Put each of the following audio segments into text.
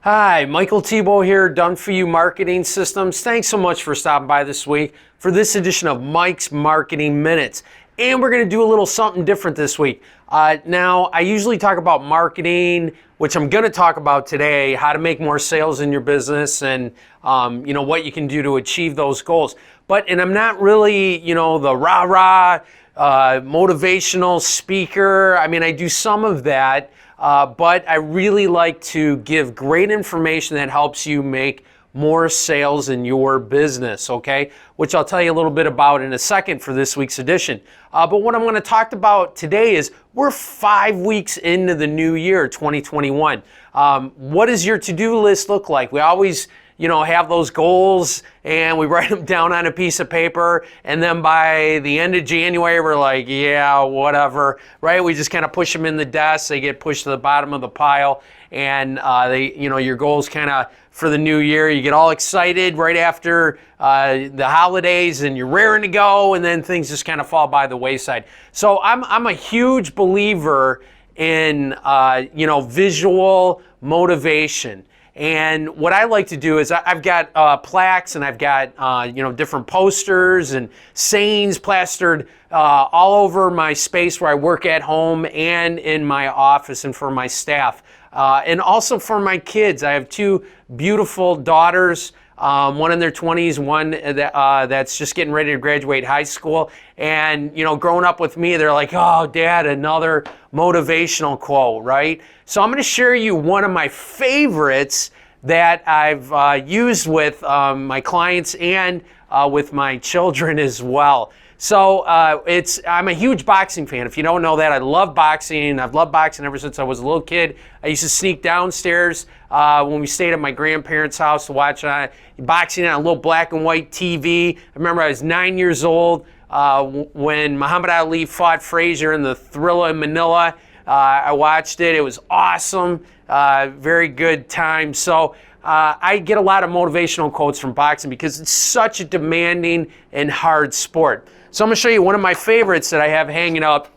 Hi, Michael Thibault here, Done For You Marketing Systems. Thanks so much for stopping by this week for this edition of Mike's Marketing Minutes. And we're going to do a little something different this week. Now, I usually talk about marketing, which I'm going to talk about today, how to make more sales in your business and what you can do to achieve those goals. And I'm not really, the rah-rah motivational speaker. I mean, I do some of that. But I really like to give great information that helps you make more sales in your business, okay? Which I'll tell you a little bit about in a second for this week's edition. But what I'm going to talk about today is we're 5 weeks into the new year, 2021. What does your to-do list look like? We always have those goals and we write them down on a piece of paper, and then by the end of January we're like, yeah, whatever, right? We just kind of push them in the desk, they get pushed to the bottom of the pile, and your goals kind of for the new year, you get all excited right after the holidays and you're raring to go, and then things just kind of fall by the wayside. So I'm a huge believer in visual motivation. And what I like to do is I've got plaques, and I've got different posters and sayings plastered all over my space where I work at home and in my office, and for my staff, and also for my kids. I have two beautiful daughters, one in their 20s, one that's just getting ready to graduate high school. And growing up with me, they're like, "Oh, Dad, another motivational quote," right? So I'm going to share you one of my favorites that I've used with my clients and with my children as well. So I'm a huge boxing fan. If you don't know that, I love boxing. I've loved boxing ever since I was a little kid. I used to sneak downstairs when we stayed at my grandparents' house to watch boxing on a little black and white TV. I remember I was 9 years old when Muhammad Ali fought Frazier in the Thrilla in Manila. I watched it. It was awesome. Very good time. So I get a lot of motivational quotes from boxing because it's such a demanding and hard sport. So I'm going to show you one of my favorites that I have hanging up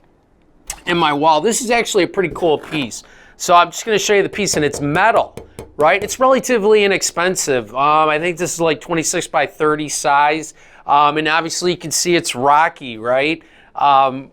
in my wall. This is actually a pretty cool piece. So I'm just going to show you the piece, and it's metal, right? It's relatively inexpensive. I think this is like 26 by 30 size. And obviously you can see it's Rocky, right?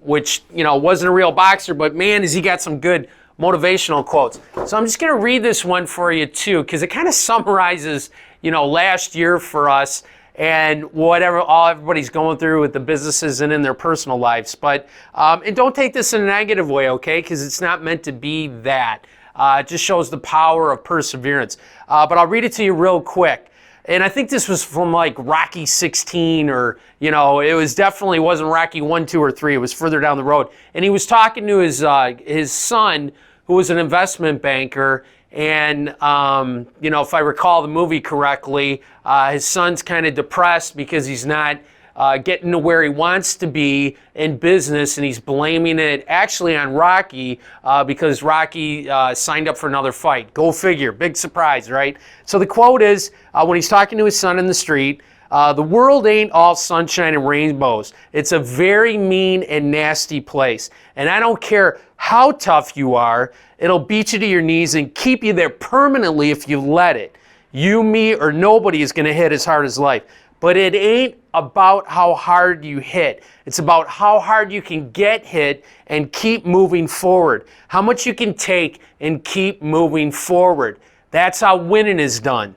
Which, wasn't a real boxer, but man, has he got some good motivational quotes. So I'm just going to read this one for you too, because it kind of summarizes, last year for us and everybody's going through with the businesses and in their personal lives. But and don't take this in a negative way, okay? Because it's not meant to be that. It just shows the power of perseverance. But I'll read it to you real quick. And I think this was from like Rocky 16, or, it was definitely wasn't Rocky 1, 2, or 3. It was further down the road. And he was talking to his son, who was an investment banker. And, if I recall the movie correctly, his son's kind of depressed because he's not getting to where he wants to be in business, and he's blaming it actually on Rocky because Rocky signed up for another fight. Go figure. Big surprise, right? So the quote is, when he's talking to his son in the street, "The world ain't all sunshine and rainbows. It's a very mean and nasty place. And I don't care how tough you are, it'll beat you to your knees and keep you there permanently if you let it. You, me, or nobody is going to hit as hard as life. But it ain't about how hard you hit. It's about how hard you can get hit and keep moving forward. How much you can take and keep moving forward. That's how winning is done."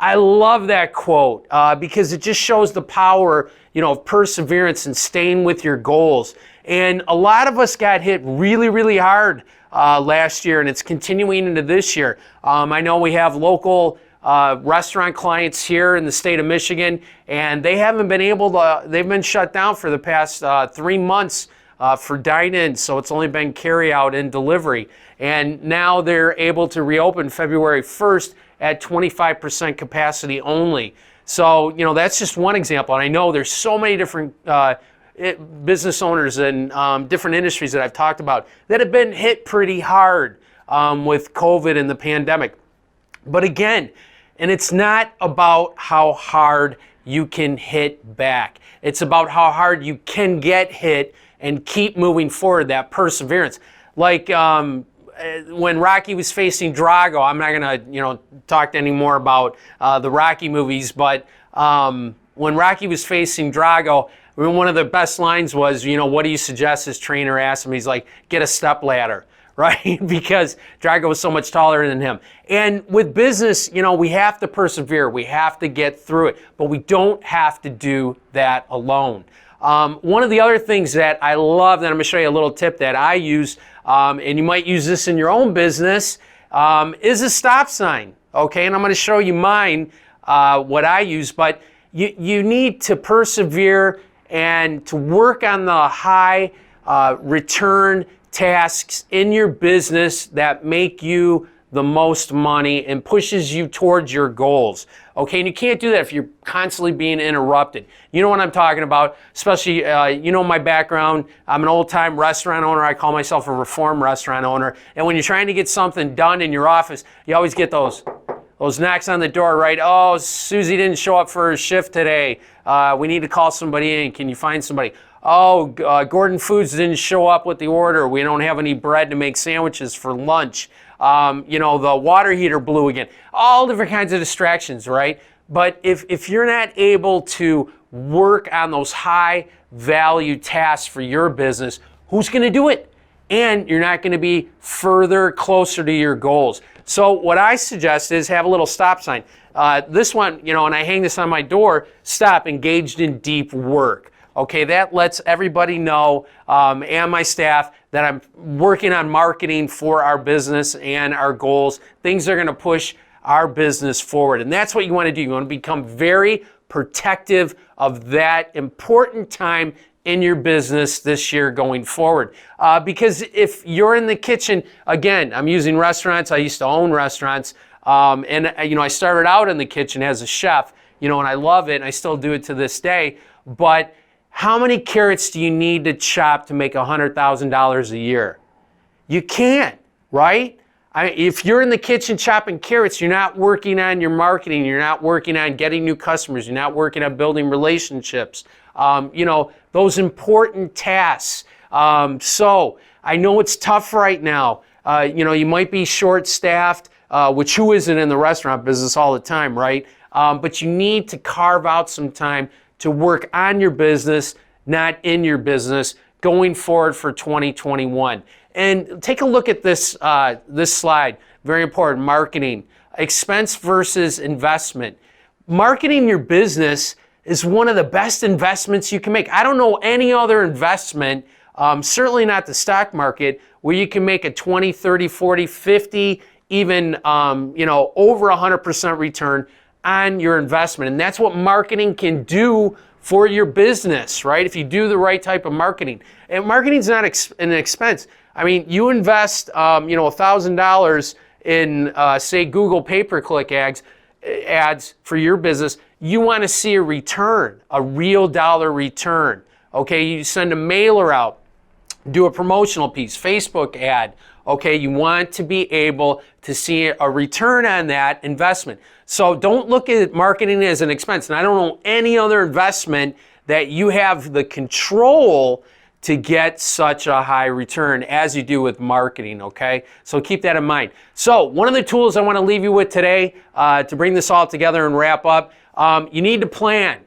I love that quote because it just shows the power, of perseverance and staying with your goals. And a lot of us got hit really, really hard last year, and it's continuing into this year. I know we have local restaurant clients here in the state of Michigan, and they haven't been able to, they've been shut down for the past 3 months for dine-in, so it's only been carry-out and delivery. And now they're able to reopen February 1st at 25% capacity only. So, that's just one example. And I know there's so many different business owners and different industries that I've talked about that have been hit pretty hard with COVID and the pandemic. But again, and it's not about how hard you can hit back. It's about how hard you can get hit and keep moving forward, that perseverance. Like when Rocky was facing Drago, I'm not going to, talk any more about the Rocky movies, but when Rocky was facing Drago, one of the best lines was, what do you suggest? His trainer asked him, he's like, get a step ladder, right? Because Drago was so much taller than him. And with business, we have to persevere. We have to get through it, but we don't have to do that alone. One of the other things that I love, that I'm going to show you a little tip that I use, and you might use this in your own business, is a stop sign. Okay, and I'm going to show you mine, what I use, but you need to persevere and to work on the high return tasks in your business that make you the most money and pushes you towards your goals. Okay, and you can't do that if you're constantly being interrupted. You know what I'm talking about, especially, my background. I'm an old-time restaurant owner. I call myself a reform restaurant owner. And when you're trying to get something done in your office, you always get those knocks on the door, right? Oh, Susie didn't show up for her shift today. We need to call somebody in. Can you find somebody? Oh, Gordon Foods didn't show up with the order. We don't have any bread to make sandwiches for lunch. The water heater blew again. All different kinds of distractions, right? But if you're not able to work on those high value tasks for your business, who's going to do it? And you're not going to be closer to your goals. So what I suggest is have a little stop sign. This one, and I hang this on my door, stop, engaged in deep work. Okay, that lets everybody know, and my staff, that I'm working on marketing for our business and our goals, things that are going to push our business forward. And that's what you want to do. You want to become very protective of that important time in your business this year going forward. Because if you're in the kitchen, again, I'm using restaurants. I used to own restaurants. And I started out in the kitchen as a chef, and I love it, and I still do it to this day. But how many carrots do you need to chop to make $100,000 a year? You can't, right? If you're in the kitchen chopping carrots, you're not working on your marketing, you're not working on getting new customers, you're not working on building relationships, those important tasks. So I know it's tough right now. You might be short-staffed, which who isn't in the restaurant business all the time, right? But you need to carve out some time to work on your business, not in your business, going forward for 2021. And take a look at this slide. Very important, marketing. Expense versus investment. Marketing your business is one of the best investments you can make. I don't know any other investment, certainly not the stock market, where you can make a 20, 30, 40, 50, even over 100% return on your investment. And that's what marketing can do for your business, right? If you do the right type of marketing. And marketing is not an expense. I mean, you invest, $1,000 in, say, Google pay-per-click ads for your business. You want to see a return, a real dollar return. Okay, you send a mailer out, do a promotional piece, Facebook ad. Okay, you want to be able to see a return on that investment. So don't look at marketing as an expense. And I don't know any other investment that you have the control to get such a high return as you do with marketing, okay? So keep that in mind. So one of the tools I want to leave you with today to bring this all together and wrap up, you need to plan.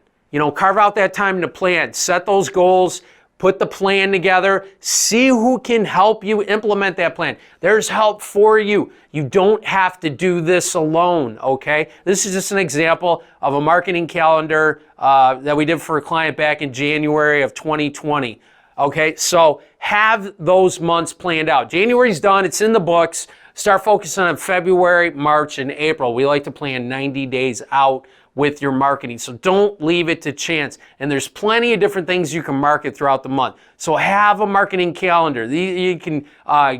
Carve out that time to plan. Set those goals. Put the plan together. See who can help you implement that plan. There's help for you. You don't have to do this alone, okay? This is just an example of a marketing calendar that we did for a client back in January of 2020. Okay, so have those months planned out. January's done. It's in the books. Start focusing on February, March, and April. We like to plan 90 days out with your marketing. So don't leave it to chance. And there's plenty of different things you can market throughout the month. So have a marketing calendar. You can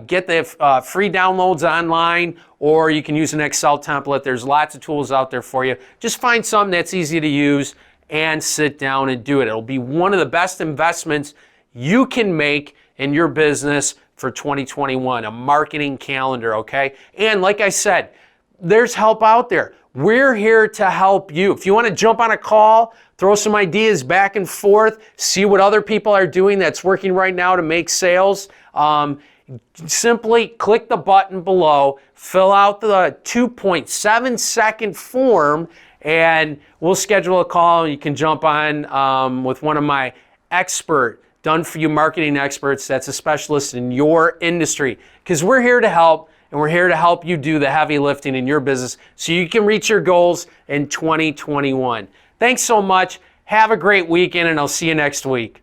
get the free downloads online, or you can use an Excel template. There's lots of tools out there for you. Just find something that's easy to use and sit down and do it. It'll be one of the best investments you can make in your business for 2021, a marketing calendar, okay? And like I said, there's help out there. We're here to help you. If you want to jump on a call, throw some ideas back and forth, see what other people are doing that's working right now to make sales, simply click the button below, fill out the 2.7-second form, and we'll schedule a call. You can jump on with one of my expert, done-for-you marketing experts that's a specialist in your industry, because we're here to help, and we're here to help you do the heavy lifting in your business so you can reach your goals in 2021. Thanks so much. Have a great weekend, and I'll see you next week.